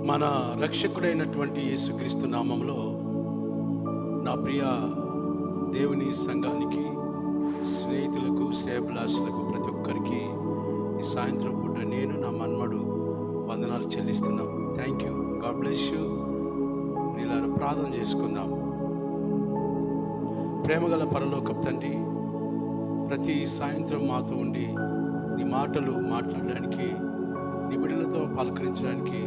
మన రక్షకుడైనటువంటి యేసుక్రీస్తు నామంలో నా ప్రియ దేవుని సంఘానికి, స్నేహితులకు, శ్రేయభిలాషులకు ప్రతి ఒక్కరికి ఈ సాయంత్రం పూట నేను నా మన్మడు వందనాలు చెల్లిస్తున్నాం. Thank you. God bless you. ఇలా ప్రార్థన చేసుకుందాం. ప్రేమగల పరలోకపు తండ్రి, ప్రతి సాయంత్రం మాతో ఉండి నీ మాటలు మాట్లాడడానికి, నీ బిడ్డలతో పలకరించడానికి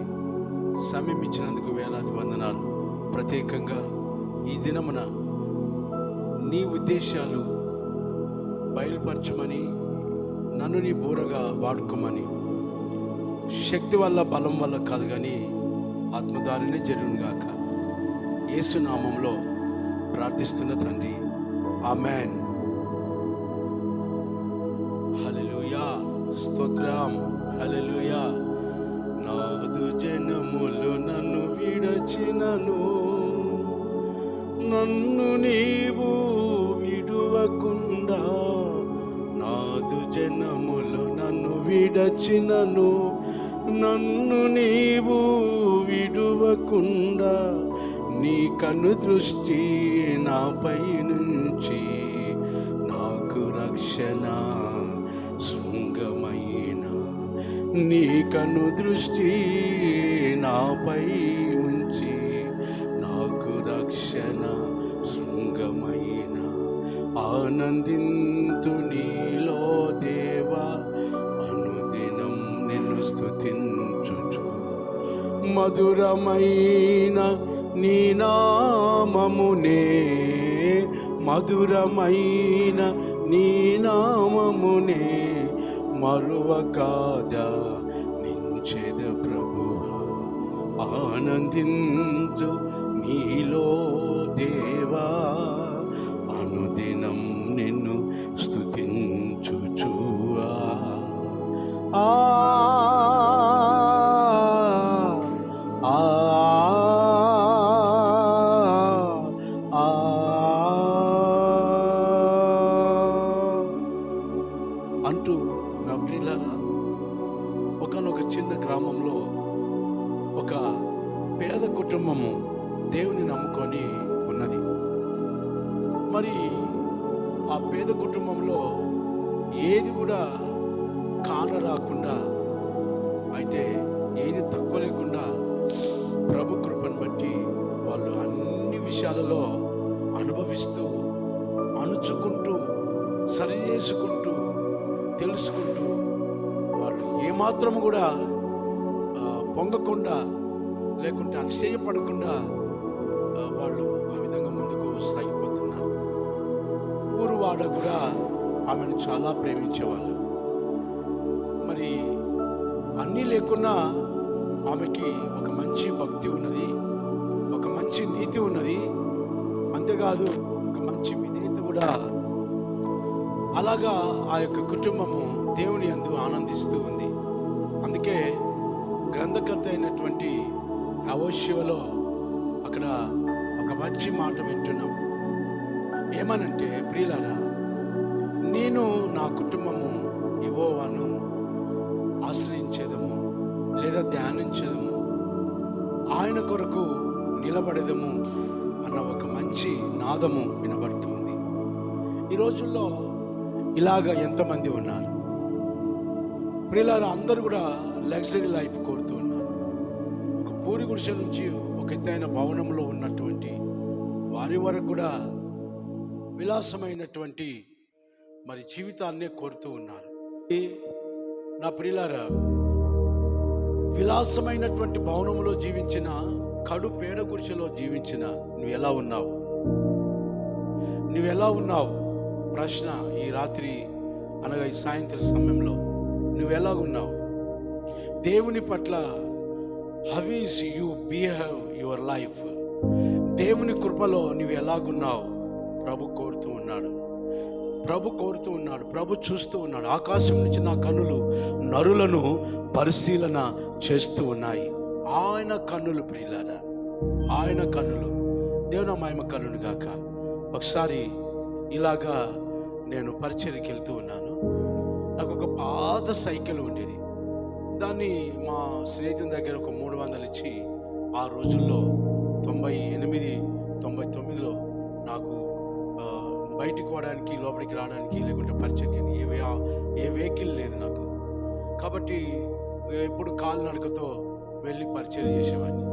సమయం ఇచ్చినందుకు వేలాది వందనాలు. ప్రత్యేకంగా ఈ దినమున నీ ఉద్దేశాలు బయలుపరచమని, నన్ను నీ బోరగా వాడుకోమని, శక్తి వల్ల బలం వల్ల కాదు కానీ ఆత్మదారినే జరుగునుగాక. యేసు నామంలో ప్రార్థిస్తున్న తండ్రి, ఆమెన్. హల్లెలూయా, స్తోత్రం, హల్లెలూయా. నాదు జనములు నన్ను విడచినను, నన్ను నీవు విడువకుండా. నాదు జనములు నన్ను విడచినను, నన్ను నీవు విడువకుండా. నీ కను దృష్టి నాపై నుంచి నాకు రక్షణ శృంగమైన. నీ కను దృష్టి నాపై ఉంచి నాకు రక్షణ శృంగమైన. ఆనందింతు నీలో దేవా, అనుదినం నిన్ను స్తుతించుచు. మధురమైన నీ నామమునే, మధురమైన నీ నామమునే మరువకాదా నించెద ప్రభువా. ఆనందించు నీలో దేవా, అనుదినం నిన్ను స్తుతించుచువా. అంటూ నా ప్రియులారా, ఒకనొక చిన్న గ్రామంలో ఒక పేద కుటుంబము దేవుని నమ్ముకొని ఉన్నది. మరి ఆ పేద కుటుంబంలో ఏది కూడా కానరాకుండా, అయితే ఏది తక్కువ లేకుండా ప్రభు కృపను బట్టి వాళ్ళు అన్ని విషయాలలో అనుభవిస్తూ, అణుచుకుంటూ, సరి చేసుకుంటూ, తెలుసుకుంటూ, వాళ్ళు ఏమాత్రం కూడా పొంగకుండా, లేకుంటే అతిశయపడకుండా వాళ్ళు ఆ విధంగా ముందుకు సాగిపోతున్నారు. ఊరు వాడ కూడా ఆమెను చాలా ప్రేమించేవాళ్ళు. మరి అన్నీ లేకున్నా ఆమెకి ఒక మంచి భక్తి ఉన్నది, ఒక మంచి నీతి ఉన్నది, అంతేకాదు ఒక మంచి విధేయత కూడా. అలాగా ఆ యొక్క కుటుంబము దేవుని యందు ఆనందిస్తూ ఉంది. అందుకే గ్రంథకర్త అయినటువంటి యెహోషువలో అక్కడ ఒక మంచి మాట వింటున్నాం. ఏమనంటే, ప్రియులారా, నేను నా కుటుంబము యెహోవాను ఆశ్రయించేదము, లేదా ధ్యానించేదము, ఆయన కొరకు నిలబడేదము అన్న ఒక మంచి నాదము వినబడుతుంది. ఈ రోజుల్లో ఇలాగ ఎంతమంది ఉన్నారు ప్రియులారా? అందరూ కూడా లగ్జరీ లైఫ్ కోరుతూ ఉన్నారు. ఒక పూరి గుడిసె నుంచి ఒక ఎత్తైన భవనంలో ఉన్నటువంటి వారి వరకు కూడా విలాసమైనటువంటి మరి జీవితాన్నే కోరుతూ ఉన్నారు. నా ప్రియులారా, విలాసమైనటువంటి భవనంలో జీవించిన, కడు పేడ గుడిసెలో జీవించిన నువ్వెలా ఉన్నావు? నువ్వెలా ఉన్నావు? ప్రశ్న ఈ రాత్రి అనగా ఈ సాయంత్రం సమయంలో నువ్వెలా ఉన్నావు? దేవుని పట్ల how is you behave your life? దేవుని కృపలో నువ్వు ఎలాగున్నావు? ప్రభు కోరుతూ ఉన్నాడు, ప్రభు కోరుతూ ఉన్నాడు, ప్రభు చూస్తూ ఉన్నాడు. ఆకాశం నుంచి నా కన్నులు నరులను పరిశీలన చేస్తూ ఉన్నాయి. ఆయన కన్నులు ప్రియులారా, ఆయన కన్నులు. దేవుని మహిమ కలుగును గాక. ఒకసారి ఇలాగా నేను పరిచర్యకి వెళ్తూ ఉన్నాను. నాకు ఒక పాత సైకిల్ ఉండేది. దాన్ని మా స్నేహితుని దగ్గర ఒక 300 ఇచ్చి ఆ రోజుల్లో 98, 99లో నాకు బయటికి పోవడానికి, లోపలికి రావడానికి, లేకుంటే పరిచయకి ఏ వెహికల్ లేదు నాకు. కాబట్టి ఎప్పుడు కాలినడకతో వెళ్ళి పరిచయం చేసేవాడిని.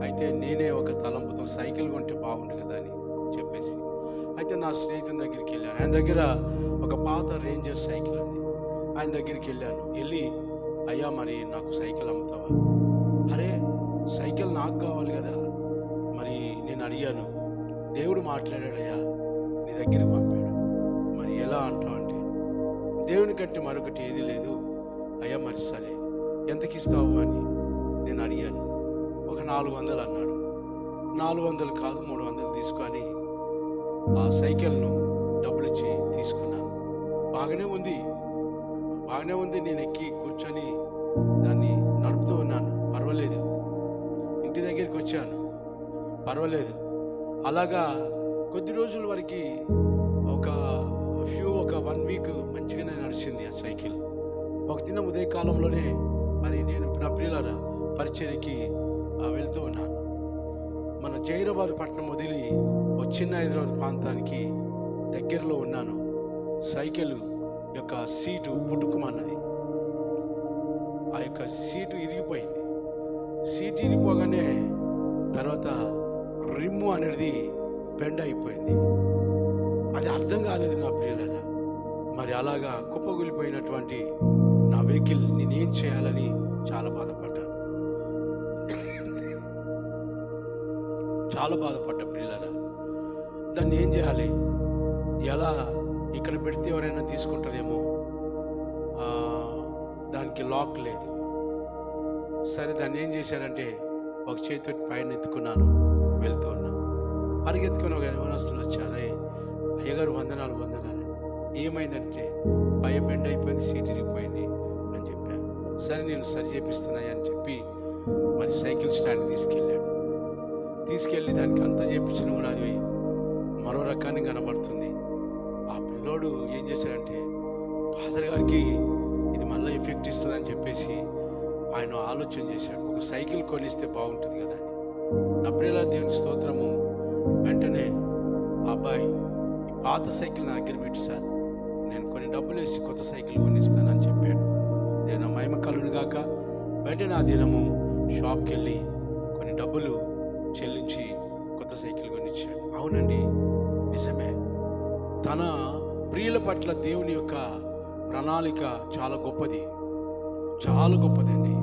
అయితే నేనే ఒక తలంపుతో సైకిల్ కొంటే బాగుండు కదా అని చెప్పేసి, అయితే నా స్నేహితుని దగ్గరికి వెళ్ళాను. ఆయన దగ్గర ఒక పాత రేంజర్ సైకిల్ ఉంది. ఆయన దగ్గరికి వెళ్ళాను. వెళ్ళి, అయ్యా మరి నాకు సైకిల్ అమ్ముతావా? అరే సైకిల్ నాకు కావాలి కదా. మరి నేను అడిగాను, దేవుడు మాట్లాడాడయ్యా, నీ దగ్గరికి పంపాడు. మరి ఎలా అంటావు అంటే, దేవుని కంటే మరొకటి ఏది లేదు. అయ్యా మరి సరే ఎంతకి ఇస్తావు అని నేను అడిగాను. ఒక 400 అన్నాడు. 400 కాదు 300 తీసుకొని ఆ సైకిల్ను డబ్బులు ఇచ్చి తీసుకున్నాను. బాగానే ఉంది. నేను ఎక్కి కూర్చొని దాన్ని నడుపుతూ ఉన్నాను. పర్వాలేదు. ఇంటి దగ్గరికి వచ్చాను. పర్వాలేదు. అలాగా కొద్ది రోజుల వరకు ఒక 1 వీక్ మంచిగానే నడిచింది ఆ సైకిల్. ఒక దినం ఉదయకాలంలోనే మరి నేను నా ప్రియులారా పరిచర్యకి వెళ్తూ ఉన్నాను. మన జైరాబాద్ పట్టణం వదిలి చిన్న హైదరాబాద్ ప్రాంతానికి దగ్గరలో ఉన్నాను. సైకిల్ యొక్క సీటు పుట్టుకుమన్నది. ఆ యొక్క సీటు ఇరిగిపోయింది. సీటు ఇరిగిపోగానే తర్వాత రిమ్ము అనేది బెండ్ అయిపోయింది. అది అర్థం కాలేదు నా ప్రియులారా. మరి అలాగా కుప్పగూలిపోయినటువంటి నా వెహికల్ నేనేం చేయాలని చాలా బాధపడ్డా ప్రియులారా. దాన్ని ఏం చేయాలి, ఎలా ఇక్కడ పెడితే ఎవరైనా తీసుకుంటారేమో, దానికి లాక్ లేదు. సరే దాన్ని ఏం చేశానంటే ఒక చేతి పైన ఎత్తుకున్నాను. వెళ్తూ ఉన్నా, పరిగెత్తుకుని ఒక యవనస్తులు వచ్చారే, అయ్యగారు వందనాలు. ఏమైందంటే పై బెండ్ అయిపోయింది, సీట్ ఇరిగిపోయింది అని చెప్పాను. సరే నేను సరి చేపిస్తున్నాయి అని చెప్పి మరి సైకిల్ స్టాండ్ తీసుకెళ్ళి దానికి అంతా చేపించిన కూడా అది మరో రకాన్ని కనబడుతుంది. ఆ పిల్లోడు ఏం చేశాడంటే, ఫాదర్ గారికి ఇది మళ్ళీ ఎఫెక్ట్ ఇస్తుంది అని చెప్పేసి ఆయన ఆలోచన చేశాడు, ఒక సైకిల్ కొనిస్తే బాగుంటుంది కదా అని. నా ప్రియుల దేవుని స్తోత్రము. వెంటనే అబ్బాయి ఈ పాత సైకిల్ నా దగ్గర పెట్టు సార్, నేను కొన్ని డబ్బులు వేసి కొత్త సైకిల్ కొనిస్తానని చెప్పాడు. నేను మహిమ కలుగును గాక. వెంటనే ఆ దినము షాప్కి వెళ్ళి కొన్ని డబ్బులు చెల్లించి కొత్త సైకిల్ కొనిచ్చాడు. అవునండి, నిజమే. తన ప్రియుల పట్ల దేవుని యొక్క ప్రణాళిక చాలా గొప్పదండి.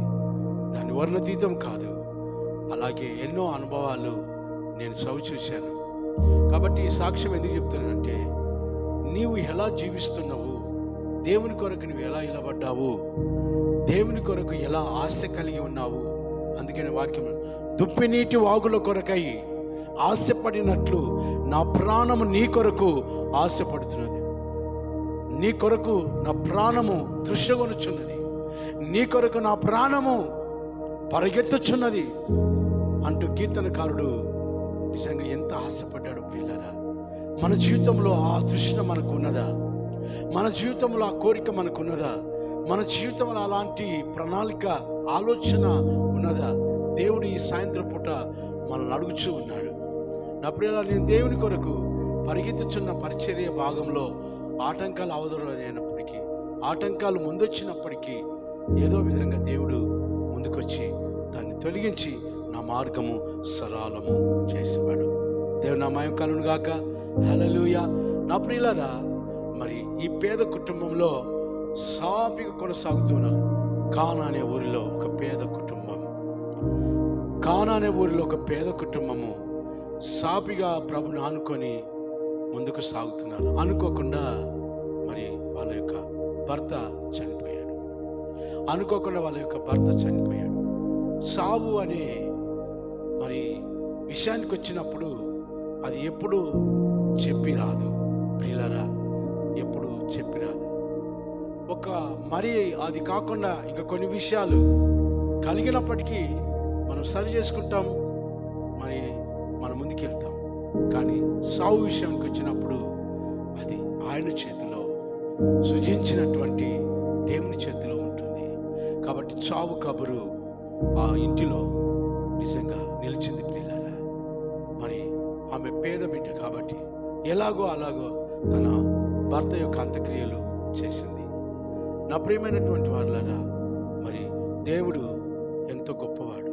దాని వర్ణతీతం కాదు. అలాగే ఎన్నో అనుభవాలు నేను చూశాను. కాబట్టి ఈ సాక్ష్యం ఎందుకు చెప్తున్నానంటే, నీవు ఎలా జీవిస్తున్నావు, దేవుని కొరకు నువ్వు ఎలా నిలబడ్డావు, దేవుని కొరకు ఎలా ఆశ కలిగి ఉన్నావు. అందుకని వాక్యం, దుప్పినీటి వాగుల కొరకై ఆశపడినట్లు నా ప్రాణము నీ కొరకు ఆశపడుతున్నది. నీ కొరకు నా ప్రాణము తృష్ణగొనుచున్నది. నీ కొరకు నా ప్రాణము పరిగెత్తుచున్నది అంటూ కీర్తనకారుడు నిజంగా ఎంత ఆశపడ్డాడు ప్రియులారా. మన జీవితంలో ఆ తృష్ణ మనకు ఉన్నదా? మన జీవితంలో ఆ కోరిక మనకు ఉన్నదా? మన జీవితంలో అలాంటి ప్రణాళిక, ఆలోచన ఉన్నదా? దేవుడు ఈ సాయంత్రం పూట మనల్ని అడుగుచూ ఉన్నాడు. నా ప్రియుల, నేను దేవుని కొరకు పరిగెత్తుచున్న పరిచర్య భాగంలో ఆటంకాలు అవదరైనప్పటికీ, ఆటంకాలు ముందొచ్చినప్పటికీ ఏదో విధంగా దేవుడు ముందుకొచ్చి దాన్ని తొలగించి నా మార్గము సరళము చేసేవాడు. దేవుడు నా మహిమ కలుగును గాక. హల్లెలూయా. నా ప్రియులారా, మరి ఈ పేద కుటుంబంలో సాఫీగా కొనసాగుతున్నారు. కానా అనే ఊరిలో ఒక పేద కుటుంబము సాపిగా ప్రభుని ఆనుకొని ముందుకు సాగుతున్నారు. అనుకోకుండా మరి వాళ్ళ యొక్క భర్త చనిపోయాడు. సావు అనే మరి విషయానికి వచ్చినప్పుడు అది ఎప్పుడు చెప్పి రాదు ప్రియులారా, ఎప్పుడు చెప్పి రాదు. మరి అది కాకుండా ఇంకా కొన్ని విషయాలు కలిగినప్పటికీ మనం సరి చేసుకుంటాం, మరి మనం ముందుకెళ్తాం. కానీ సావు విషయానికి వచ్చినప్పుడు అది ఆయన చేతిలో, సృజించినటువంటి దేవుని చేతిలో ఉంటుంది. కాబట్టి కాబట్టి చావు కబురు ఆ ఇంటిలో నిజంగా నిలిచింది ప్రియులారా. మరి ఆమె పేద బిడ్డ కాబట్టి ఎలాగో అలాగో తన భర్త యొక్క అంత్యక్రియలు చేసింది. నా ప్రియమైనటువంటి వాళ్ళారా, మరి దేవుడు ఎంతో గొప్పవాడు.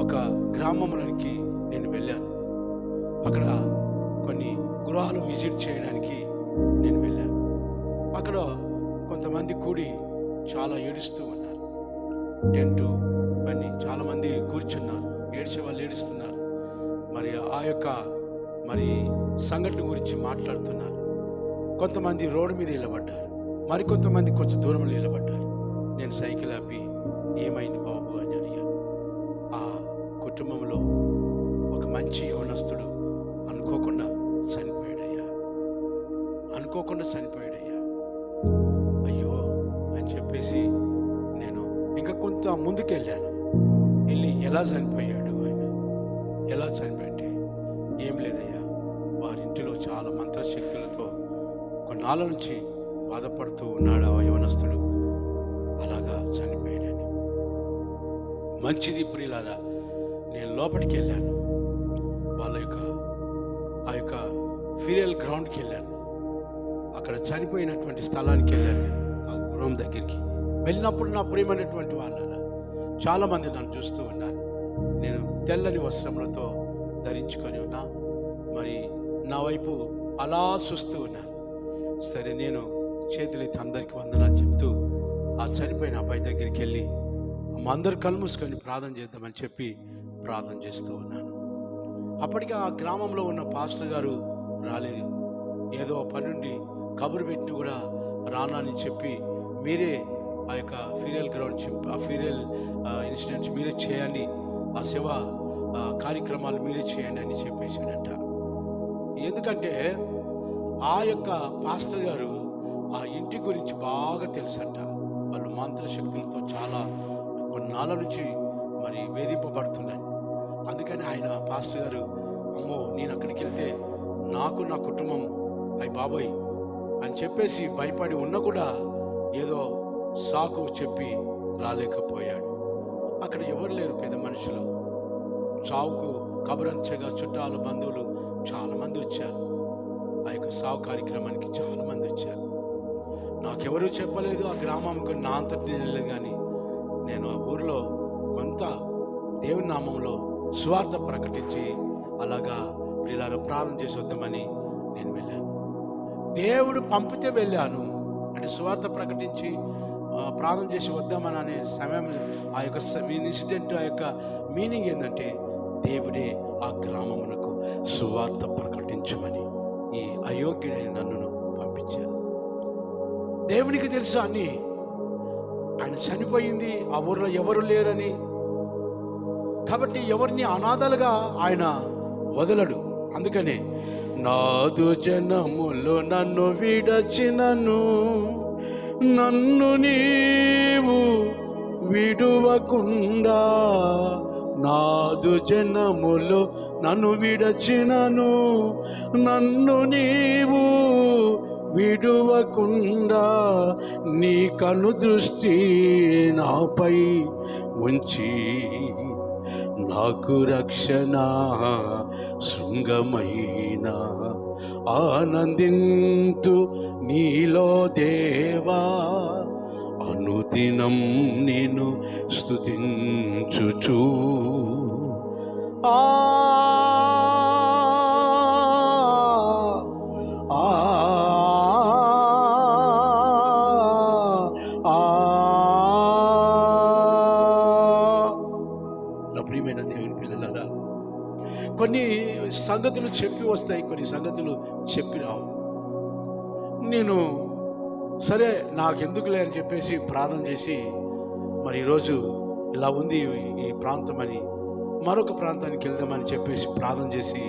ఒక గ్రామంలోనికి నేను వెళ్ళాను. అక్కడ కొన్ని గృహాలు విజిట్ చేయడానికి నేను వెళ్ళాను. అక్కడ కొంతమంది కూడి చాలా ఏడుస్తూ ఉన్నారు. టెంటు అని చాలామంది కూర్చున్నారు, ఏడ్చే వాళ్ళు ఏడుస్తున్నారు. మరి ఆ యొక్క మరి సంఘటన గురించి మాట్లాడుతున్నారు. కొంతమంది రోడ్డు మీద నిలబడ్డారు, మరికొంతమంది కొంచెం దూరంలో నిలబడ్డారు. నేను సైకిల్ ఆపి ఏమైంది బాబు అని అడిగాను. ఆ కుటుంబంలో ఒక మంచి యవనస్తుడు అనుకోకుండా చనిపోయాడయ్యా, అనుకోకుండా చనిపోయాడయ్యా. అయ్యో అని చెప్పేసి నేను ఇంకా కొంత ముందుకెళ్ళాను. వెళ్ళి ఎలా చనిపోయాడు ఆయన, ఎలా చనిపోయింటే, ఏం లేదయ్యా, వారింటిలో చాలా మంత్రశక్తులతో కొన్నాళ్ళ నుంచి బాధపడుతూ ఉన్నాడు ఆ యవనస్తుడు, అలాగా చనిపోయాడని. మంచిది ప్రియులారా, నేను లోపలికి వెళ్ళాను. వాళ్ళ యొక్క ఆ యొక్క ఫిరియల్ గ్రౌండ్కి వెళ్ళాను. అక్కడ చనిపోయినటువంటి స్థలానికి వెళ్ళాను. నేను ఆ గృహం దగ్గరికి వెళ్ళినప్పుడు నా ప్రియమైనటువంటి వాళ్ళారా, చాలామంది నన్ను చూస్తూ ఉన్నారు. నేను తెల్లని వస్త్రములతో ధరించుకొని ఉన్నా. మరి నా వైపు అలా చూస్తూ ఉన్నారు. సరే, నేను చేతులెత్తి అందరికీ వందనాలు చెప్తూ ఆ చనిపోయిన అబ్బాయి దగ్గరికి వెళ్ళి అందరు కళ్ళు మూసుకొని ప్రార్థన చేద్దామని చెప్పి ప్రార్థన చేస్తూ ఉన్నాను. అప్పటికి ఆ గ్రామంలో ఉన్న పాస్టర్ గారు రాలేదు. ఏదో పని నుండి కబురు పెట్టిన కూడా రానని చెప్పి, మీరే ఆ యొక్క ఫీరియల్ గ్రౌండ్ ఆ ఫీరియల్ ఇన్సిడెంట్స్ మీరే చేయండి, ఆ సేవ కార్యక్రమాలు మీరే చేయండి అని చెప్పేసాడంట. ఎందుకంటే ఆ యొక్క పాస్టర్ గారు ఆ ఇంటి గురించి బాగా తెలుసంట. వాళ్ళు మంత్రశక్తులతో చాలా కొన్నాళ్ళ నుంచి మరి వేధింపబడుతున్నాయి. అందుకని ఆయన పాస్టర్ గారు, అమ్మో నేను అక్కడికి వెళ్తే నాకు నా కుటుంబం అయ్యి బాబోయ్ అని చెప్పేసి భయపడి ఉన్న కూడా ఏదో సాకు చెప్పి రాలేకపోయాడు. అక్కడ ఎవరు లేరు పెద్ద మనుషులు. చావుకు కబురంచగా చుట్టాలు బంధువులు చాలామంది వచ్చారు. ఆ యొక్క సావు కార్యక్రమానికి చాలామంది వచ్చారు. నాకెవరూ చెప్పలేదు. ఆ గ్రామంకి నా అంతటి వెళ్ళలేదు. కానీ నేను ఆ ఊరిలో కొంత దేవుని నామంలో సువార్త ప్రకటించి అలాగా ప్రియులారా ప్రార్థన చేసి వద్దామని నేను వెళ్ళాను. దేవుడు పంపితే వెళ్ళాను. అంటే సువార్త ప్రకటించి ప్రార్థన చేసి వద్దామని అనే సమయం, ఆ యొక్క ఇన్సిడెంట్ ఆ యొక్క మీనింగ్ ఏంటంటే, దేవుడే ఆ గ్రామమునకు సువార్త ప్రకటించమని ఈ అయోగ్యుడైన నన్ను పంపించారు. దేవునికి తెలుసా అని, ఆయన చనిపోయింది, ఆ ఊర్లో ఎవరు లేరని. కాబట్టి ఎవరిని అనాథలుగా ఆయన వదలడు. అందుకనే నాదు జనములో నన్ను విడచినను, నన్ను నీవు విడువకుండా, నాదు జనములో నన్ను విడచినను, నన్ను నీవు విడువకుండా, నీ కను దృష్టి నాపై ఉంచి, నాకు రక్షణ శృంగమైన ఆనందింతు నీలో దేవా, అనుదినం నేను స్తుతించుచు. ఆ ప్రియమైన దేవుని పిల్లలారా, కొన్ని సంగతులు చెప్పి వస్తాయి, కొన్ని సంగతులు చెప్పి రావు. నేను సరే నాకెందుకులే అని చెప్పేసి ప్రార్థన చేసి, మరి ఈరోజు ఇలా ఉంది ఈ ప్రాంతం అని మరొక ప్రాంతానికి వెళ్దామని చెప్పేసి ప్రార్థన చేసి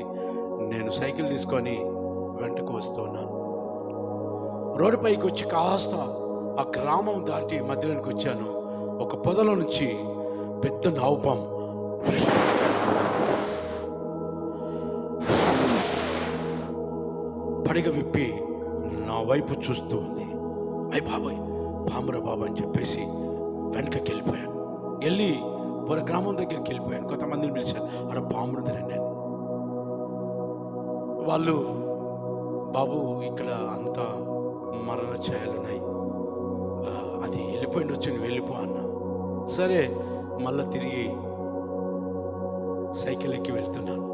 నేను సైకిల్ తీసుకొని వెంటకు వస్తూ ఉన్నాను. రోడ్డు పైకి వచ్చి కాస్త ఆ గ్రామం దాటి మధ్యలోనికి వచ్చాను. ఒక పొదలో నుంచి పెద్ద నావుపాము పడిగ విప్పి నా వైపు చూస్తూ ఉంది. అయ్యి బాబాయ్, పామురా బాబా అని చెప్పేసి వెనకకి వెళ్ళిపోయాను. వెళ్ళి గ్రామం దగ్గరికి వెళ్ళిపోయాను. కొంతమందిని పిలిచాను, అక్కడ పాముడు రండి. వాళ్ళు, బాబు ఇక్కడ అంతా మరణ ఛాయలున్నాయి, అది వెళ్ళిపోయింది, వచ్చి నువ్వు వెళ్ళిపో అన్నా. సరే, మళ్ళీ తిరిగి సైకిల్ ఎక్కి వెళ్తున్నాను.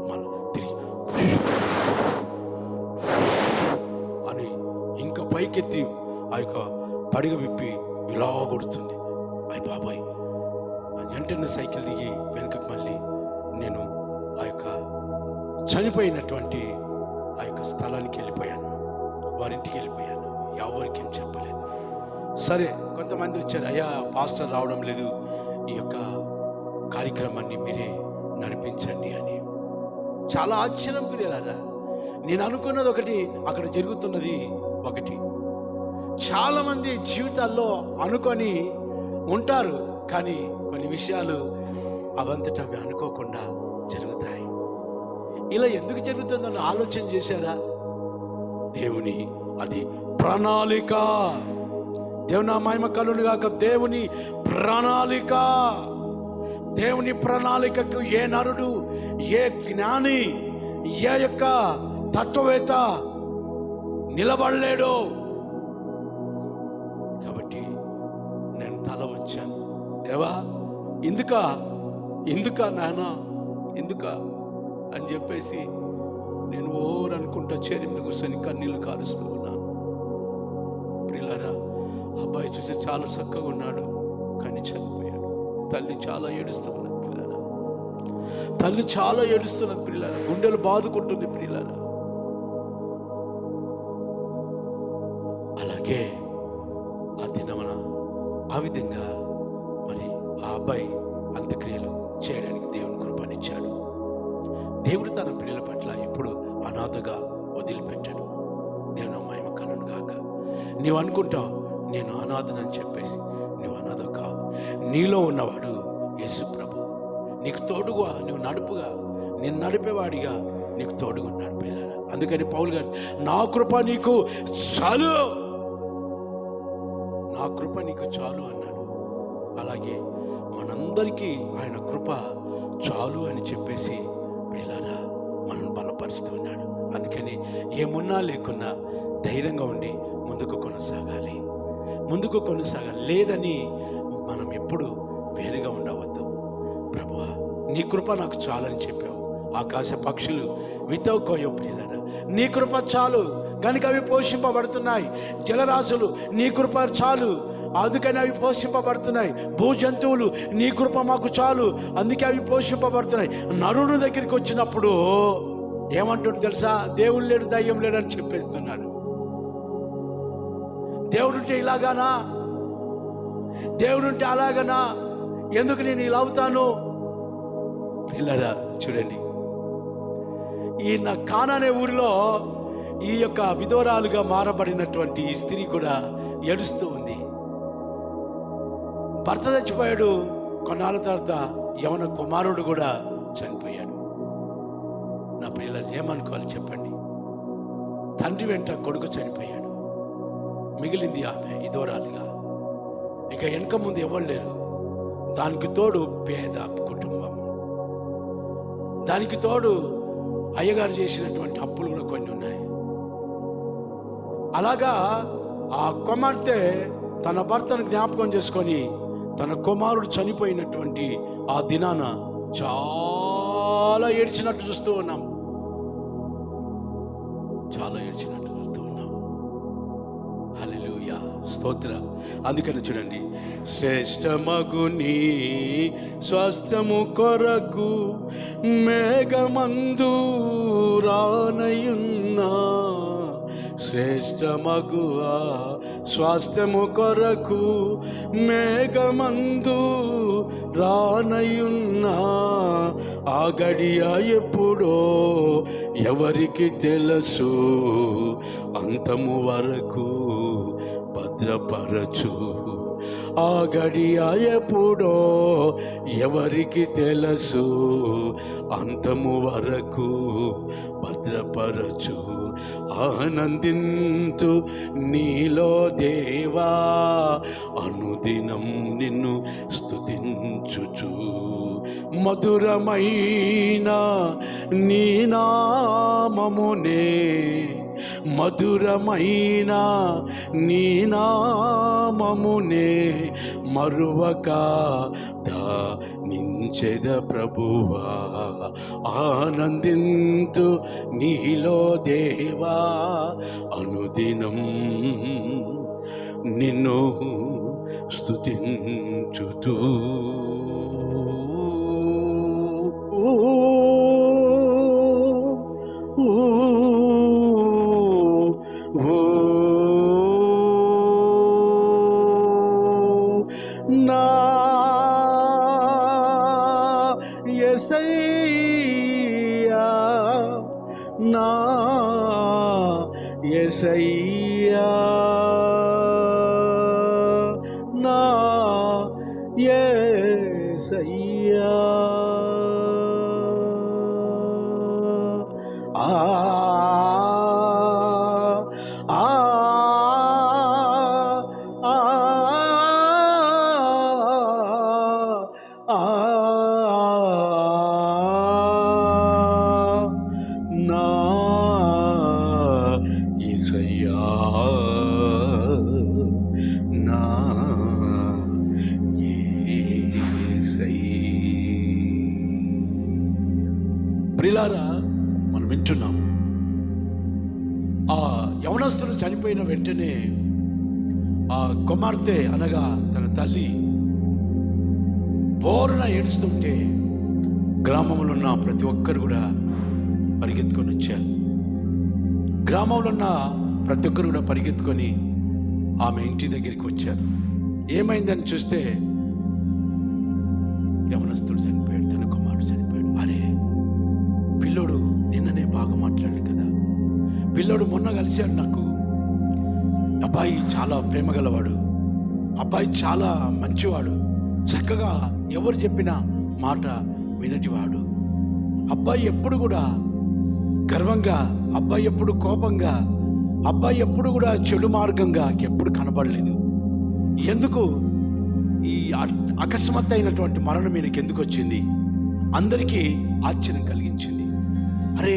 మళ్ళీ తిరిగి అని ఇంకా పైకెత్తి ఆ యొక్క పడిగ విప్పి ఇలా కొడుతుంది. అయ్య బాబాయ్, వెంటనే సైకిల్ దిగి వెనుకకు మళ్ళీ నేను ఆ యొక్క చనిపోయినటువంటి ఆ యొక్క స్థలానికి వెళ్ళిపోయాను, వారింటికి వెళ్ళిపోయాను. ఎవరికి ఏం చెప్పలేదు. సరే, కొంతమంది వచ్చారు, అయ్యా పాస్టర్ రావడం లేదు, ఈ యొక్క కార్యక్రమాన్ని మీరే నడిపించండి అని. చాలా ఆశ్చర్యం పిల్లలారా. నేను అనుకున్నది ఒకటి, అక్కడ జరుగుతున్నది ఒకటి. చాలామంది జీవితాల్లో అనుకొని ఉంటారు, కానీ కొన్ని విషయాలు అవంతట అవి అనుకోకుండా జరుగుతాయి. ఇలా ఎందుకు జరుగుతుందని ఆలోచన చేశారా? దేవుని అది ప్రణాళిక. దేవుని మహిమ కలుగును గాక. దేవుని ప్రణాళిక. దేవుని ప్రణాళికకు ఏ నరుడు, ఏ జ్ఞాని, ఏ యొక్క తత్వవేత్త నిలబడలేడు. కాబట్టి నేను తల వంచాను, దేవా ఎందుక నాయన, ఎందుక అని చెప్పేసి నేను అనుకుంటా చేరి మీద కూర్చొని కన్నీళ్ళు కారుస్తూ ఉన్నాను. పిల్లరా, అబ్బాయి చూసి చాలా చక్కగా ఉన్నాడు, కానీ చనిపోయాడు. తల్లి చాలా ఏడుస్తూ ఉన్నది పిల్లరా, తల్లి చాలా ఏడుస్తున్నది పిల్లరా, గుండెలు బాదుకుంటుంది పిల్లరా. అలాగే ఆ దినమున ఆ విధంగా మరి ఆ అబ్బాయి అంత్యక్రియలు చేయడానికి దేవుని కృపనిచ్చాడు. దేవుడు తన పిల్లల పట్ల ఎప్పుడు అనాథగా వదిలిపెట్టాడు. దేవుని మహిమ కలుగును గాక. నీవు అనుకుంటావు నేను అనాథనని చెప్పేసి, నువ్వు అనాథ కాదు. నీలో ఉన్నవాడు యేసు ప్రభు. నీకు తోడుగా, నువ్వు నడుపుగా, నేను నడిపేవాడిగా నీకు తోడుగా ఉన్నాడు పిల్లరా. అందుకని పౌలు గారు, నా కృప నీకు చాలు, నా కృప నీకు చాలు అన్నాడు. అలాగే మనందరికీ ఆయన కృప చాలు అని చెప్పేసి ప్రియులారా మనల్ని బలపరుస్తూ ఉన్నాడు. అందుకని ఏమున్నా లేకున్నా ధైర్యంగా ఉండి ముందుకు కొనసాగాలి. లేదని మనం ఎప్పుడు వేరుగా ఉండవద్దు. ప్రభువా, నీ కృప నాకు చాలని చెప్పావు. ఆకాశ పక్షులు వితౌకోయో ప్రియులారా, నీ కృప చాలు కనుక అవి పోషింపబడుతున్నాయి. జలరాశులు నీ కృప చాలు, అందుకని అవి పోషింపబడుతున్నాయి. భూజంతువులు నీ కృప మాకు చాలు, అందుకే అవి పోషింపబడుతున్నాయి. నరుడు దగ్గరికి వచ్చినప్పుడు ఏమంటుంది తెలుసా? దేవుడు లేడు, దయ్యం లేడు అని చెప్పేస్తున్నాడు. దేవుడుంటే ఇలాగానా, దేవుడుంటే అలాగనా, ఎందుకు నేను ఇలా అవుతాను? పిల్లరా చూడండి, ఈ నా కానానే ఊరిలో ఈ యొక్క విధవరాలుగా మారబడినటువంటి ఈ స్త్రీ కూడా ఏడుస్తూ ఉంది. భర్త చచ్చిపోయాడు, కొన్నాళ్ళ తర్వాత యవన కుమారుడు కూడా చనిపోయాడు. నా ప్రియులను ఏమనుకోవాలి చెప్పండి? తండ్రి వెంట కొడుకు చనిపోయాడు, మిగిలింది ఆమె విధవరాలుగా. ఇక వెనక ముందు ఎవరు లేరు. దానికి తోడు పేద కుటుంబం, దానికి తోడు అయ్యగారు చేసినటువంటి అప్పులు కూడా కొన్ని ఉన్నాయి. అలాగా ఆ కుమార్తె తన భర్తను జ్ఞాపకం చేసుకొని తన కుమారుడు చనిపోయినటువంటి ఆ దినాన చాలా ఏడ్చినట్టు చూస్తూ ఉన్నాం. హల్లెలూయా, స్తోత్ర. అందుకని చూడండి, శ్రేష్టమగుని స్వాస్థ్యము కొరకు మేఘమందు రానయున్నా, శ్రేష్టమగు స్వాస్థ్యము కొరకు మేఘమందు రానయున్నా, ఆ గడియ ఎప్పుడో ఎవరికి తెలుసు, అంతము వరకు భద్రపరచు, ఆ గడియ ఎప్పుడో ఎవరికి తెలుసు, అంతము వరకు భద్రపరచు. ఆనందింతు నీలో దేవా, అనుదినం నిన్ను స్తుతించుచు. మధురమైన నీ నామమునే, మధురమైన నీ నామమునే మరువక ధ్యానించెద ప్రభువా. ఆనందింతు నీలో దేవా, అనుదినం నిన్ను స్తుతించుతూ. నా యేసయ్యా, నా యేసయ్యా, నా యేసయ్యా. నా యేసయ్యా, నా ప్రియులారా, మనం వింటున్నాం. ఆ యవనస్తులు చనిపోయిన వెంటనే ఆ కుమార్తె అనగా తన తల్లి బోరున ఏడుస్తుంటే గ్రామంలో ఉన్న ప్రతి ఒక్కరు కూడా పరిగెత్తుకొని వచ్చారు. గ్రామంలో ఉన్న ప్రతి ఒక్కరు కూడా పరిగెత్తుకొని ఆమె ఇంటి దగ్గరికి వచ్చారు. ఏమైందని చూస్తే యవనస్తుడు చనిపోయాడు, తన కుమారుడు చనిపోయాడు. అరే, పిల్లోడు నిన్ననే బాగా మాట్లాడాడు కదా, పిల్లోడు మొన్న కలిశాడు నాకు, అబ్బాయి చాలా ప్రేమ గలవాడు, అబ్బాయి చాలా మంచివాడు, చక్కగా ఎవరు చెప్పిన మాట వినటివాడు, అబ్బాయి ఎప్పుడు కూడా గర్వంగా, అబ్బాయి ఎప్పుడు కోపంగా, అబ్బాయి ఎప్పుడు కూడా చెడు మార్గంగా ఎప్పుడు కనబడలేదు. ఎందుకు ఈ అకస్మాత్తైనటువంటి మరణం ఈయనకి ఎందుకు వచ్చింది? అందరికీ ఆశ్చర్యం కలిగించింది. అరే,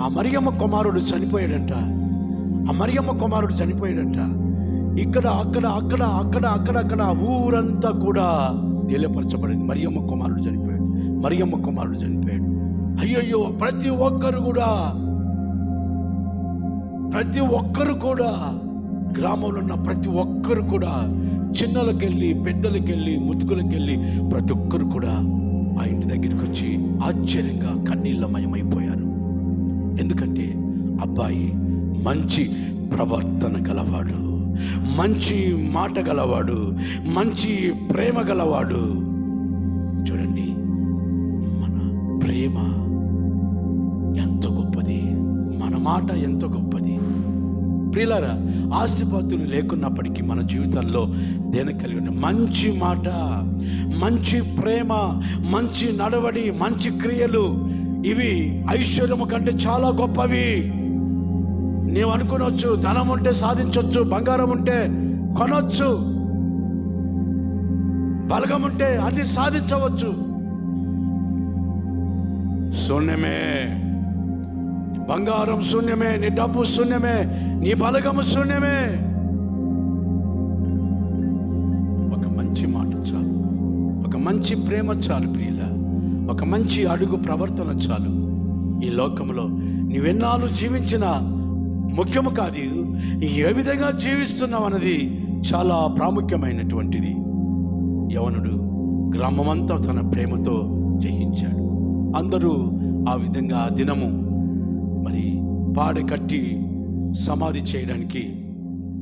ఆ మరియమ్మ కుమారుడు చనిపోయాడంట, ఆ మరియమ్మ కుమారుడు చనిపోయాడంట. ఇక్కడ అక్కడ అక్కడ అక్కడ అక్కడక్కడ ఊరంతా కూడా తెలియపరచబడింది, మరియమ్మ కుమారుడు చనిపోయాడు, మరియమ్మ కుమారుడు చనిపోయాడు. అయ్యయ్యో, ప్రతి ఒక్కరు కూడా గ్రామంలో ఉన్న ప్రతి ఒక్కరు కూడా, చిన్నలకెళ్ళి పెద్దలకెళ్ళి ముతుకులకెళ్ళి ప్రతి ఒక్కరు కూడా ఆ ఇంటి దగ్గరికి వచ్చి ఆశ్చర్యంగా కన్నీళ్ళమయమైపోయారు. ఎందుకంటే అబ్బాయి మంచి ప్రవర్తన గలవాడు, మంచి మాట గలవాడు, మంచి ప్రేమ గలవాడు. చూడండి, మన ప్రేమ ఎంత గొప్పది, మన మాట ఎంత గొప్పది. ప్రియులారా, ఆస్తిపాస్తులు లేకున్నప్పటికీ మన జీవితాల్లో దేనికి కలిగి ఉన్న మంచి మాట, మంచి ప్రేమ, మంచి నడవడి, మంచి క్రియలు, ఇవి ఐశ్వర్యము కంటే చాలా గొప్పవి. నీవు అనుకునొచ్చు, ధనం ఉంటే సాధించవచ్చు, బంగారం ఉంటే కొనొచ్చు, బలగం ఉంటే అన్ని సాధించవచ్చు. శూన్యమే, బంగారం శూన్యమే, నీ డబ్బు శూన్యమే, నీ బలగము శూన్యమే. ఒక మంచి మాట చాలు, ఒక మంచి ప్రేమ చాలు ప్రియుల, ఒక మంచి అడుగు ప్రవర్తన చాలు. ఈ లోకంలో నీవెన్నాళ్ళు జీవించినా ముఖ్యము కాదు, ఏ విధంగా జీవిస్తున్నావు అన్నది చాలా ప్రాముఖ్యమైనటువంటిది. యవనుడు గ్రామమంతా తన ప్రేమతో జయించాడు. అందరూ ఆ విధంగా ఆ దినము మరి పాడి కట్టి సమాధి చేయడానికి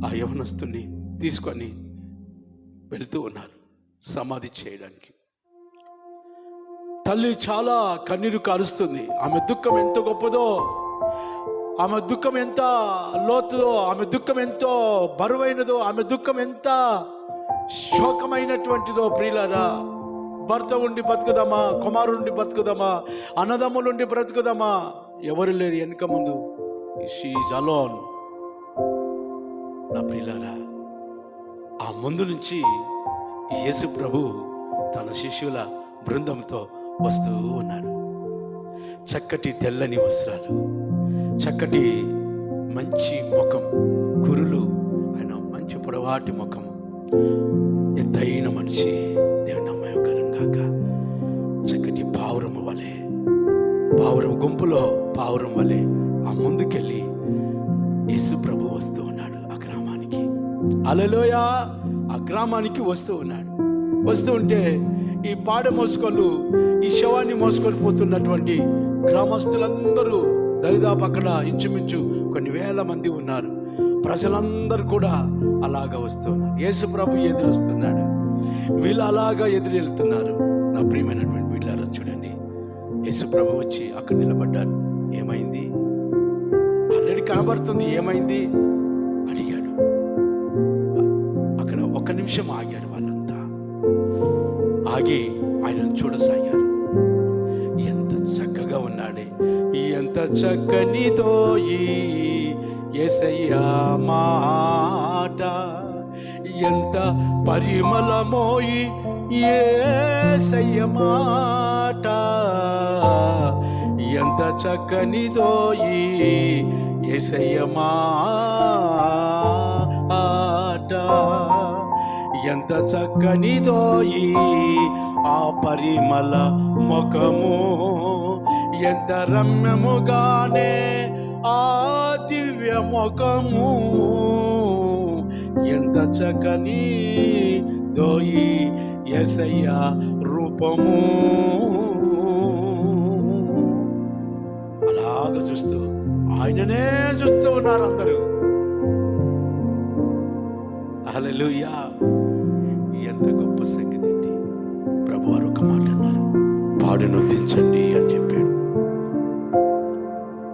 ఆ యవనస్తుని తీసుకొని వెళ్తూ ఉన్నారు సమాధి చేయడానికి. తల్లి చాలా కన్నీరు కారుస్తుంది. ఆమె దుఃఖం ఎంత గొప్పదో, ఆమె దుఃఖం ఎంత లోతుదో, ఆమె దుఃఖం ఎంతో బరువైనదో, ఆమె దుఃఖం ఎంత శోకమైనటువంటిదో ప్రియులారా. భర్త ఉండి బతుకుదామా, కుమారుండి బతుకుదామా, అన్నదమ్ములుండి బ్రతుకుదామా, ఎవరు లేరు వెనుక ముందు. She is alone. నా ప్రియులారా, ఆ ముందు నుంచి యేసు ప్రభు తన శిష్యుల బృందంతో వస్తూ ఉన్నాడు. చక్కటి తెల్లని వస్త్రాలు, చక్కటి మంచి ముఖం, కురులు, ఆయన మంచి పొడవాటి ముఖం, ఎత్తైన మనిషి, దేవుని నామకరణం గాక. చక్కటి పావురం వలె, పావురం గుంపులో పావురం వలె ఆ ముందుకెళ్ళి యేసు ప్రభు వస్తూ ఉన్నాడు ఆ గ్రామానికి. హల్లెలూయా. ఆ గ్రామానికి వస్తూ ఉన్నాడు. వస్తూ ఉంటే ఈ పాడె మోసుకొని, ఈ శవాన్ని మోసుకొని పోతున్నటువంటి గ్రామస్తులందరూ దరిదాపు అక్కడ ఇంచుమించు కొన్ని వేల మంది ఉన్నారు. ప్రజలందరూ కూడా అలాగా వస్తున్నారు. యేసు ప్రభు ఎదురు వస్తున్నాడు, వీళ్ళు అలాగా ఎదురు వెళ్తున్నారు. నా ప్రియమైనటువంటి వీళ్ళారా, చూడండి, యేసు ప్రభు వచ్చి అక్కడ నిలబడ్డారు. ఏమైంది? ఆల్రెడీ కనబడుతుంది, ఏమైంది అడిగాడు. అక్కడ ఒక్క నిమిషం ఆగారు. వాళ్ళంతా ఆగి ఆయనను చూడసాగారు. ఎంత చక్కగా ఉన్నాడే, ఎంత చక్కనిదో ఈ యేసయ్యా మాట, ఎంత పరిమళమోయి యేసయ్య మాట, ఎంత చక్కనిదో ఈ యేసయ్య మాట, ఎంత చక్కనిదో ఈ ఆ పరిమళ ముఖము, ఎంత రమ్యముగానే ఆ దివ్య ముఖము, ఎంత చక్కని దోయి యేసయ్య రూపము. అలాగ చూస్తూ ఆయననే చూస్తూ ఉన్నారు అందరూ. హల్లెలూయా. ఎంత గొప్ప సంగతి అండి. ప్రభువారు ఒక మాట అన్నారు, పాడును దించండి అని చెప్పాడు.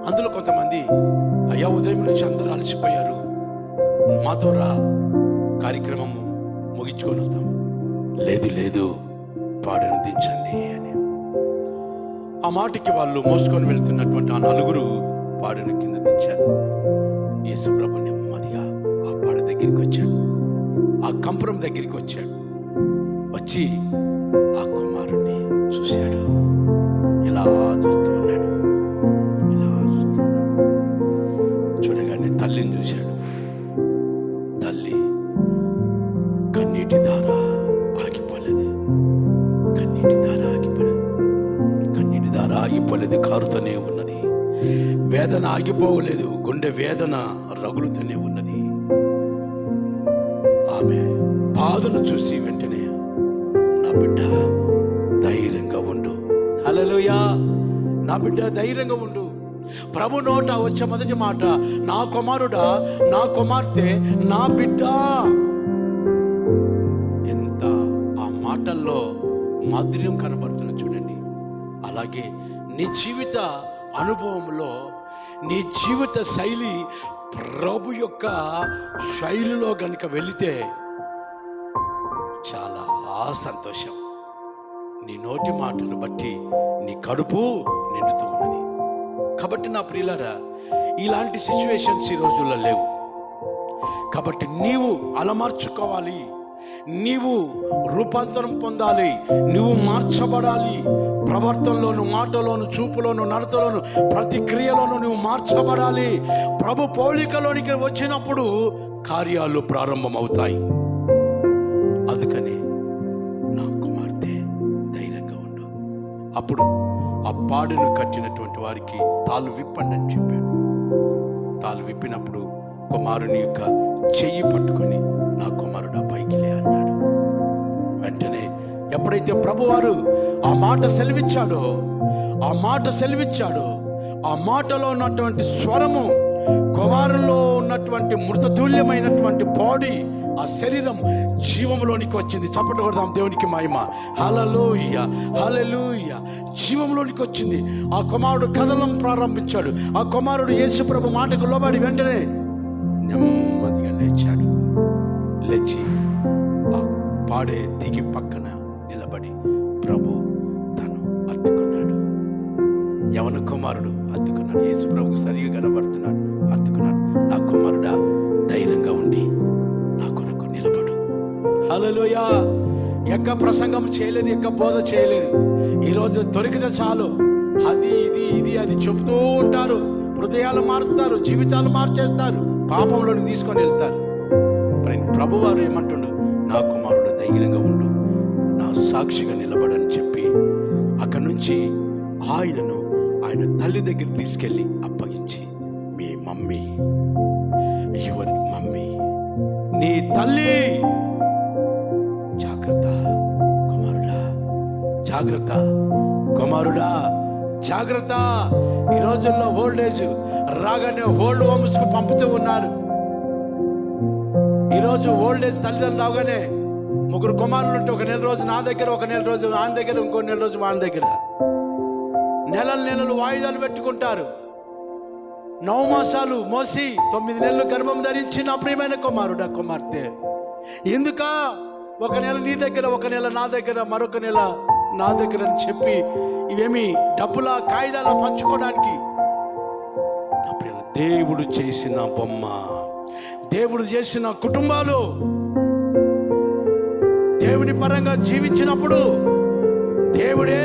అందులో కొంతమంది, అయ్యా ఉదయం నుంచి అందరూ అలసిపోయారు, మాతో రా, కార్యక్రమము ముగించుకొని వస్తాం. లేదు లేదు, పాడును దించండి అని. ఆ మాటకి వాళ్ళు మోసుకొని వెళ్తున్నటువంటి ఆ నలుగురు పాడును కింద దించారు. యేసు ప్రభు నెమ్మదిగా ఆ పాడు దగ్గరికి వచ్చాడు, ఆ కంపురం దగ్గరికి వచ్చాడు. వచ్చి ఆ కుమారుణ్ణి చూశాడు. ఇలా చూస్తూ ఉన్నాడు, ఇలా చూస్తూ ఉన్నాడు. చూడగానే తల్లిని చూశాడు. తల్లి కన్నీటి ధార ఆగిపోలేదు, కన్నీటి ధార ఆగిపోలేదు, కన్నీటి ధార ఆగిపోలేదు, కారుతూనే ఉన్నది. వేదన ఆగిపోలేదు, గుండె వేదన రగులుతూనే ఉన్నది. ఆమె బాధను చూసి వెంటనే, నా బిడ్డ ధైర్యంగా ఉండు. హల్లెలూయా. నా బిడ్డ ధైర్యంగా ఉండు. ప్రభు నోట వచ్చే మొదటి మాట, నా కుమారుడా, నా కుమార్తె, నా బిడ్డ. ఎంత ఆ మాటల్లో మాధుర్యం కనబడుతున్నా చూడండి. అలాగే నీ జీవిత అనుభవంలో, నీ జీవిత శైలి ప్రభు యొక్క శైలిలో గనుక వెళితే చాలా సంతోషం. నీ నోటి మాటను బట్టి నీ కడుపు నిండుతూ ఉన్నది. కాబట్టి నా ప్రియులారా, ఇలాంటి సిచ్యువేషన్స్ ఈ రోజుల్లో లేవు. కాబట్టి నీవు అలమార్చుకోవాలి, నీవు రూపాంతరం పొందాలి, నువ్వు మార్చబడాలి. ప్రవర్తనలోను, మాటలోను, చూపులోను, నడతలోను, ప్రతి క్రియలోను నువ్వు మార్చబడాలి. ప్రభు పోలికలోనికి వచ్చినప్పుడు కార్యాలు ప్రారంభమవుతాయి. అందుకని నా కుమార్తె ధైర్యంగా ఉండు. అప్పుడు ఆ పాడును కట్టినటువంటి వారికి తాళ్ళు విప్పండి అని చెప్పాడు. తాళ్ళు విప్పినప్పుడు కుమారుని యొక్క చెయ్యి పట్టుకొని, నా కుమారుడు పైకి లే అన్నాడు. వెంటనే ఎప్పుడైతే ప్రభువారు ఆ మాట సెలవిచ్చాడో, ఆ మాటలో ఉన్నటువంటి స్వరము, కుమారులో ఉన్నటువంటి మృతతుల్యమైనటువంటి బాడీ, ఆ శరీరం జీవంలోనికి వచ్చింది. చప్పట్లు కొడదాం దేవునికి మహిమ. హల్లెలూయా, హల్లెలూయా. జీవంలోనికి వచ్చింది. ఆ కుమారుడు కదలం ప్రారంభించాడు. ఆ కుమారుడు యేసు ప్రభు మాటకు లోబడి వెంటనే నెమ్మదిగా లేచాడు. లేచి ఆ పాడే దిగి పక్కన నిలబడి ప్రభు తను హత్తుకున్నాడు. యవన కుమారుడు హత్తుకున్నాడు. యేసు ప్రభుకు సరిగా కనబడుతున్నాడు, హత్తుకున్నాడు. నా కుమారుడా, ధైర్యంగా ఉండి నా కొరకు నిలబడు. హల్లెలూయా. ఎక్క ప్రసంగం చేయలేదు, ఎక్క బోధ చేయలేదు. ఈరోజు దొరికితే చాలు అది ఇది ఇది అది చెబుతూ ఉంటారు. హృదయాలు మారుస్తారు, జీవితాలు మార్చేస్తారు, పాపంలోకి తీసుకొని వెళ్తారు. ప్రభువారు ఏమంటుండు? నా కుమారుడు ధైర్యంగా ఉండు, నా సాక్షిగా నిలబడని చెప్పి అక్కడి నుంచి ఆయన తల్లి దగ్గర తీసుకెళ్ళి అప్పగించి, మీ మమ్మీ, యువర్ మమ్మీ, నీ తల్లి, జాగ్రత్త కుమారుడా, జాగ్రత్త కుమారుడా, జాగ్రత్త. ఈ రోజుల్లో ఓల్డేజ్ రాగానే ఓల్డ్ హోమ్స్కు పంపుతూ ఉన్నారు. ఈరోజు ఓల్డేజ్ తల్లిదండ్రులు రాగానే 3 కుమారులు ఉంటే ఒక నెల రోజు నా దగ్గర, ఒక నెల రోజు ఆయన దగ్గర, ఇంకో నెల రోజు వాని దగ్గర, నెలలు వాయిదాలు పెట్టుకుంటారు. 9 మాసాలు మోసి 9 నెలలు గర్భం ధరించిన ప్రియమైన కుమారుడా, కుమార్తె, ఎందుక ఒక నెల నీ దగ్గర, ఒక నెల నా దగ్గర, మరొక నెల నా దగ్గర అని చెప్పి ఇవేమి డబ్బుల కాయిదాల పంచుకోవడానికి? నా ప్రియులు, దేవుడు చేసిన బొమ్మ, దేవుడు చేసిన కుటుంబాలు దేవుని పరంగా జీవించినప్పుడు దేవుడే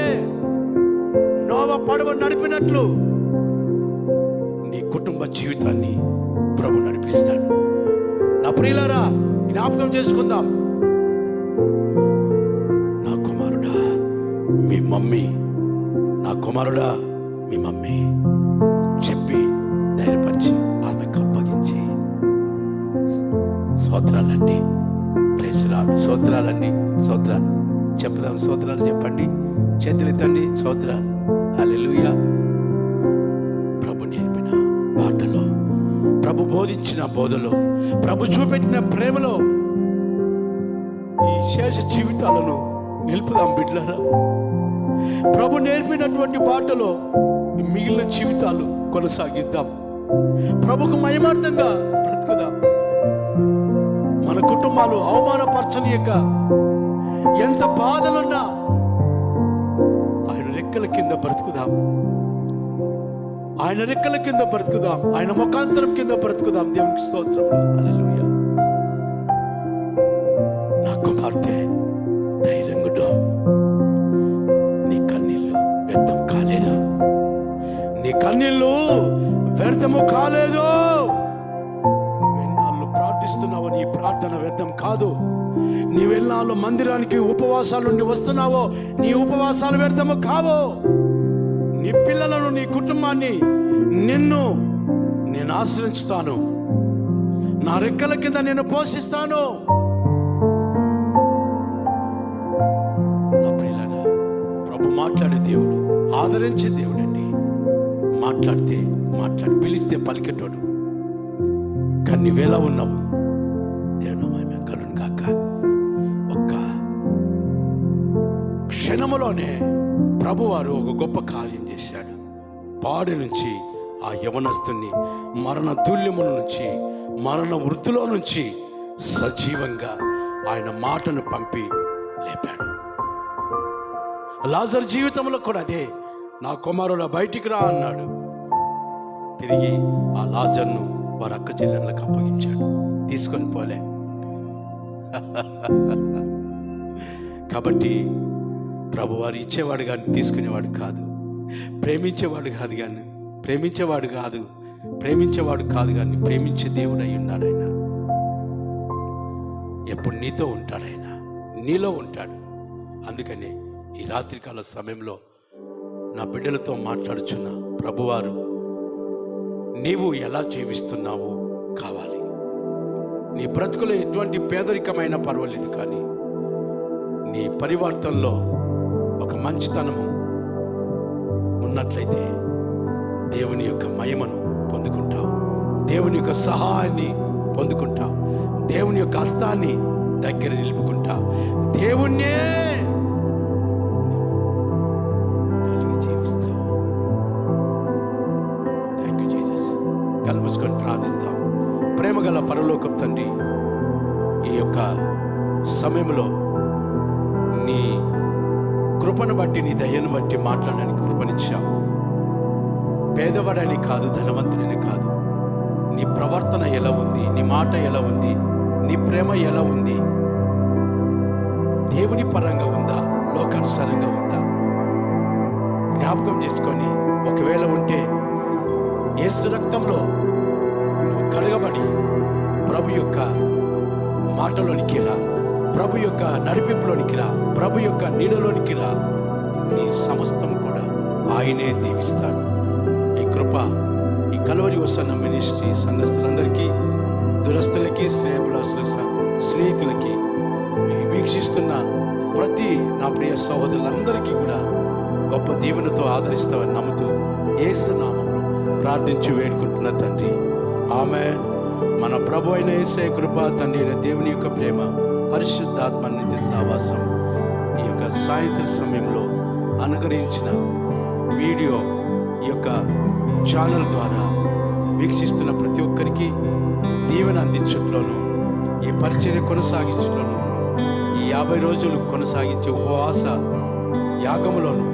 నోవా పడవ నడిపినట్లు నీ కుటుంబ జీవితాన్ని ప్రభు నడిపిస్తాడు. నా ప్రియులారా, జ్ఞాపకం చేసుకుందాం. నా కుమారుడా మీ మమ్మీ, నా కుమారుడా మీ మమ్మీ చెప్పి ధైర్యపరిచి ఆమెకు అప్పగించి, స్తోత్రాలండి, ప్రైజ్ లార్డ్, స్తోత్రాలండి, స్తోత్రాలు చెప్దాం. స్తోత్రాలు చెప్పండి, చేతులెత్తండి, స్తోత్రాలు. హల్లెలూయా. ప్రభు నేర్పిన బాటలో, ప్రభు బోధించిన బోధలో, ప్రభు చూపెట్టిన ప్రేమలో ఈ శేష జీవితాలను నిలుపుదాం బిడ్డలారా. ప్రభు నేర్పినటువంటి బాటలో మిగిలిన జీవితాలు కొనసాగిద్దాం. ప్రభుకు మహిమార్థంగా బ్రతుకుదాం. మన కుటుంబాలు అవమానపరచనీయక, ఎంత బాధలున్నా ఆయన రెక్కల కింద బ్రతుకుదాం. ఆయన రెక్కల కింద బ్రతుకుదాం. ఆయన ముఖాంతరం కింద బ్రతుకుదాం. దేవునికి స్తోత్రం. హల్లెలూయా. నా కుమార్తె ధైర్యంగా, నీ కన్నీళ్ళు వ్యర్థం కాలేదు, నీ కన్నీళ్ళు వ్యర్థము కాలేదు. నువ్వెన్నాళ్ళు ప్రార్థిస్తున్నావో నీ ప్రార్థన వ్యర్థం కాదు. నీవెన్నాళ్ళు మందిరానికి ఉపవాసాలు నుండి వస్తున్నావో నీ ఉపవాసాలు వ్యర్థము కావు. నీ పిల్లలను, నీ కుటుంబాన్ని, నిన్ను నేను ఆశ్రయించుతాను. నా రెక్కల కింద నేను పోషిస్తాను. నా ప్రియులారా, ప్రభు మాట్లాడే దేవుడు, ఆదరించే దేవుడండి. మాట్లాడితే మాట్లాడి, పిలిస్తే పలికేటోడు. కానీ నీవెలా ఉన్నావు? దేవుని మహిమ కలుగును గాక. ఒక్క క్షణములోనే ప్రభువారు ఒక గొప్ప కార్యం చేశాడు. పాడి నుంచి ఆ యవనస్తుని మరణ తుల్యముల నుంచి, మరణ వృత్తిలో నుంచి సజీవంగా ఆయన మాటను పంపి లేపాడు. లాజరు జీవితంలో కూడా అదే. నా కుమారుడు బయటికి రా అన్నాడు. తిరిగి ఆ లాజర్ను వారి అక్క చెల్లెళ్ళకి అప్పగించాడు. తీసుకొని పోలే. కాబట్టి ప్రభువారు ఇచ్చేవాడు కానీ తీసుకునేవాడు కాదు, ప్రేమించేవాడు కాదు కానీ ప్రేమించేవాడు కాదు కానీ ప్రేమించే దేవుడు అయి ఉన్నాడు. ఆయన ఎప్పుడు నీతో ఉంటాడు, ఆయన నీలో ఉంటాడు. అందుకనే ఈ రాత్రికాల సమయంలో నా బిడ్డలతో మాట్లాడుచున్న ప్రభువారు, నీవు ఎలా జీవిస్తున్నావు కావాలి. నీ బ్రతుకులో ఎటువంటి పేదరికమైన పర్వాలేదు, కానీ నీ పరివర్తనలో ఒక మంచితనము ఉన్నట్లయితే దేవుని యొక్క మహిమను పొందుకుంటావు, దేవుని యొక్క సహాయాన్ని పొందుకుంటావు, దేవుని యొక్క హస్తాన్ని దగ్గర నిలుపుకుంటావు, దేవుణ్ణే కలిగి జీవిస్తావు. Thank you Jesus. కళ్ళు మూసుకొని ప్రార్థిస్తాం. ప్రేమగల పరలోకపు తండ్రి, ఈ యొక్క సమయంలో కృపను బట్టి, నీ దయను బట్టి మాట్లాడడానికి కృపనిచ్చావు. పేదవాడని కాదు, ధనవంతుడని కాదు, నీ ప్రవర్తన ఎలా ఉంది, నీ మాట ఎలా ఉంది, నీ ప్రేమ ఎలా ఉంది, దేవుని పరంగా ఉందా, లోకానుసారంగా ఉందా జ్ఞాపకం చేసుకొని, ఒకవేళ ఉంటే యేసు రక్తంలో నువ్వు కడగబడి ప్రభు యొక్క మాటలోనికి రా, ప్రభు యొక్క నడిపింపులోనికి రా, ప్రభు యొక్క నీడలోనికి రా. నీ సమస్తం కూడా ఆయనే దీవిస్తాడు. ఈ కృప ఈ కల్వరి వసన్న మినిస్ట్రీ సంఘస్థులందరికీ, దురస్తులకి, స్నేహితులకి, వీక్షిస్తున్న ప్రతి నా ప్రియ సహోదరులందరికీ కూడా గొప్ప దీవెనతో ఆదరిస్తామని నమ్ముతూ యేసు నామములో ప్రార్థించి వేడుకుంటున్న తండ్రి, ఆమేన్. మన ప్రభు అయిన యేసయ్య కృప, తండ్రి అయిన దేవుని యొక్క ప్రేమ, పరిశుద్ధాత్మ నిత్య సహవాసం ఈ యొక్క సాయంత్రం సమయంలో అనుగ్రహించిన వీడియో ఈ యొక్క ఛానల్ ద్వారా వీక్షిస్తున్న ప్రతి ఒక్కరికి దీవెన అందించట్లోను, ఈ పరిచర్య కొనసాగించలోను, ఈ 50 రోజులు కొనసాగించే ఉపవాస యాగములోను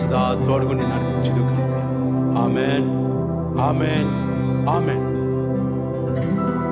సదా తోడుగుని నడిపించుదు కనుక. Amen, amen, amen.